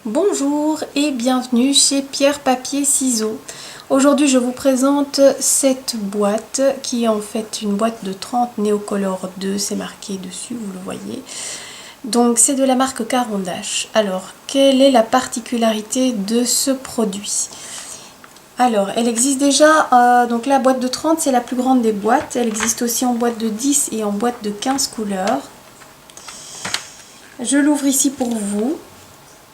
Bonjour et bienvenue chez Pierre Papier Ciseaux. Aujourd'hui je vous présente cette boîte qui est en fait une boîte de 30 Neocolor 2, c'est marqué dessus, vous le voyez. Donc c'est de la marque Caran d'Ache. Alors quelle est la particularité de ce produit? Alors elle existe déjà, donc la boîte de 30 c'est la plus grande des boîtes, elle existe aussi en boîte de 10 et en boîte de 15 couleurs. Je l'ouvre ici pour vous.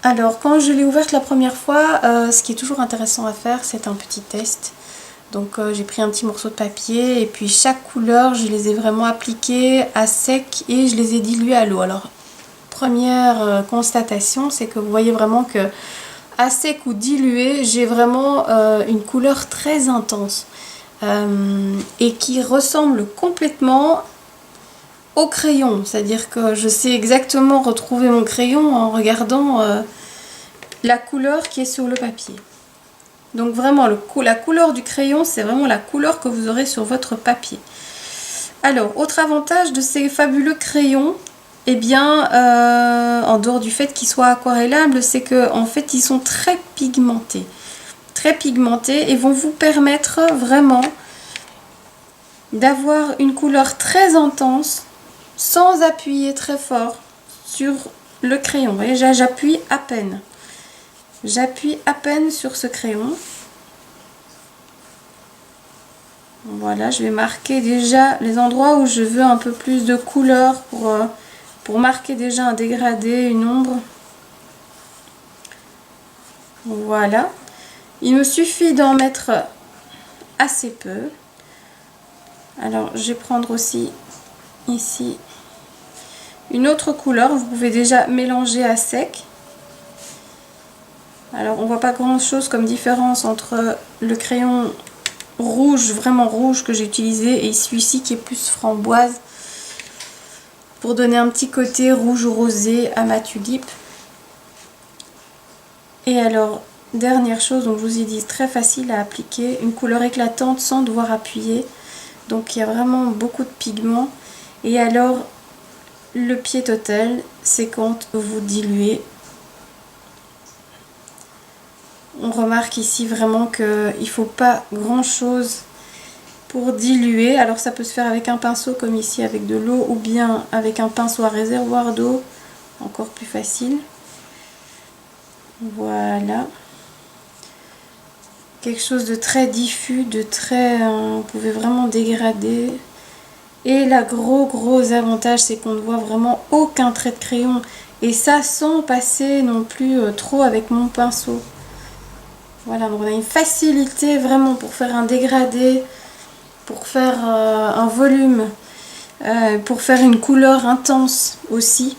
Alors quand je l'ai ouverte la première fois, ce qui est toujours intéressant à faire, c'est un petit test. Donc j'ai pris un petit morceau de papier et puis chaque couleur, je les ai vraiment appliquées à sec et je les ai diluées à l'eau. Alors première constatation, c'est que vous voyez vraiment que à sec ou dilué, j'ai vraiment une couleur très intense et qui ressemble complètement au crayon. C'est-à-dire que je sais exactement retrouver mon crayon en regardant la couleur qui est sur le papier. Donc vraiment, la couleur du crayon, c'est vraiment la couleur que vous aurez sur votre papier. Alors, autre avantage de ces fabuleux crayons, eh bien, en dehors du fait qu'ils soient aquarellables, c'est que en fait, ils sont très pigmentés. Très pigmentés et vont vous permettre vraiment d'avoir une couleur très intense sans appuyer très fort sur le crayon. Vous voyez, j'appuie à peine. J'appuie à peine sur ce crayon. Voilà, je vais marquer déjà les endroits où je veux un peu plus de couleur pour marquer déjà un dégradé, une ombre. Voilà. Il me suffit d'en mettre assez peu. Alors, je vais prendre aussi ici une autre couleur. Vous pouvez déjà mélanger à sec. Alors, on voit pas grand chose comme différence entre le crayon rouge, vraiment rouge que j'ai utilisé et celui-ci qui est plus framboise pour donner un petit côté rouge rosé à ma tulipe. Et alors, dernière chose, donc je vous ai dit, très facile à appliquer, une couleur éclatante sans devoir appuyer. Donc il y a vraiment beaucoup de pigments. Et alors, le pied total, c'est quand vous diluez. On remarque ici vraiment qu'il ne faut pas grand chose pour diluer. Alors ça peut se faire avec un pinceau comme ici avec de l'eau ou bien avec un pinceau à réservoir d'eau, encore plus facile. Voilà. Quelque chose de très diffus, de très... vous pouvez vraiment dégrader. Et le gros avantage, c'est qu'on ne voit vraiment aucun trait de crayon. Et ça sans passer non plus trop avec mon pinceau. Voilà, donc on a une facilité vraiment pour faire un dégradé, pour faire un volume, pour faire une couleur intense aussi.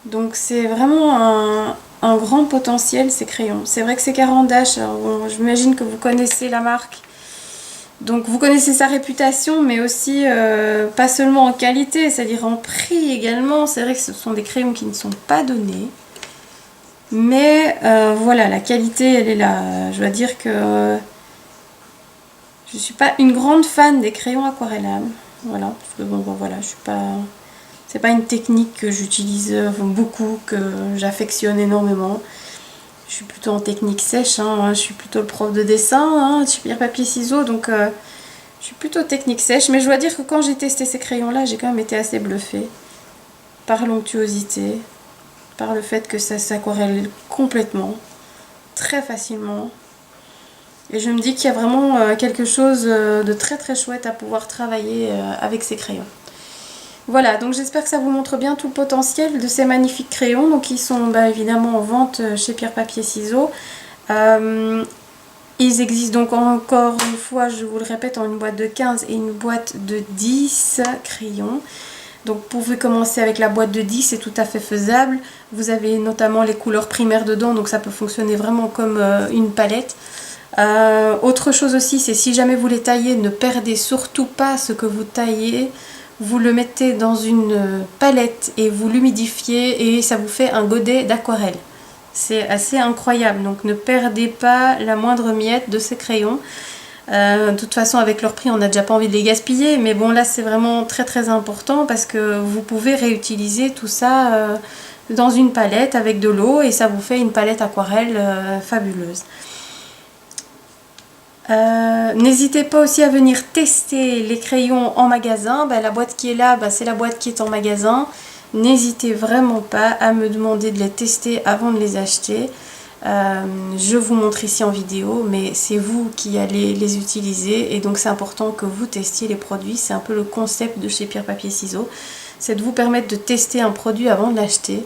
Donc c'est vraiment un grand potentiel ces crayons. C'est vrai que c'est Caran d'Ache, bon, j'imagine que vous connaissez la marque. Donc vous connaissez sa réputation, mais aussi pas seulement en qualité, c'est-à-dire en prix également. C'est vrai que ce sont des crayons qui ne sont pas donnés. Mais voilà, la qualité, elle est là. Je dois dire que je suis pas une grande fan des crayons aquarellables. Voilà, parce que bon, voilà, je suis pas... C'est pas une technique que j'utilise beaucoup, que j'affectionne énormément. Je suis plutôt en technique sèche, hein. Je suis plutôt le prof de dessin, hein, chez Pierre Papier Ciseaux, donc je suis plutôt technique sèche. Mais je dois dire que quand j'ai testé ces crayons-là, j'ai quand même été assez bluffée par l'onctuosité, par le fait que ça s'aquarelle complètement, très facilement. Et je me dis qu'il y a vraiment quelque chose de très chouette à pouvoir travailler avec ces crayons. Voilà, donc j'espère que ça vous montre bien tout le potentiel de ces magnifiques crayons. Donc ils sont évidemment en vente chez Pierre Papier Ciseaux. Ils existent donc encore une fois, je vous le répète, en une boîte de 15 et une boîte de 10 crayons. Donc vous pouvez commencer avec la boîte de 10, c'est tout à fait faisable. Vous avez notamment les couleurs primaires dedans, donc ça peut fonctionner vraiment comme une palette. Autre chose aussi, c'est si jamais vous les taillez, ne perdez surtout pas ce que vous taillez. Vous le mettez dans une palette et vous l'humidifiez et ça vous fait un godet d'aquarelle. C'est assez incroyable, donc ne perdez pas la moindre miette de ces crayons. De toute façon, avec leur prix, on n'a déjà pas envie de les gaspiller. Mais bon, là, c'est vraiment très très important parce que vous pouvez réutiliser tout ça dans une palette avec de l'eau et ça vous fait une palette aquarelle fabuleuse. N'hésitez pas aussi à venir tester les crayons en magasin. La boîte qui est là, c'est la boîte qui est en magasin. N'hésitez vraiment pas à me demander de les tester avant de les acheter. Je vous montre ici en vidéo, mais c'est vous qui allez les utiliser et donc c'est important que vous testiez les produits. C'est un peu le concept de chez Pierre Papier Ciseaux, c'est de vous permettre de tester un produit avant de l'acheter.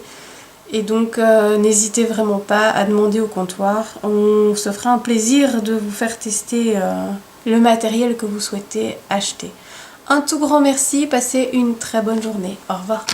Et donc n'hésitez vraiment pas à demander au comptoir, on se fera un plaisir de vous faire tester le matériel que vous souhaitez acheter. Un tout grand merci, passez une très bonne journée, au revoir.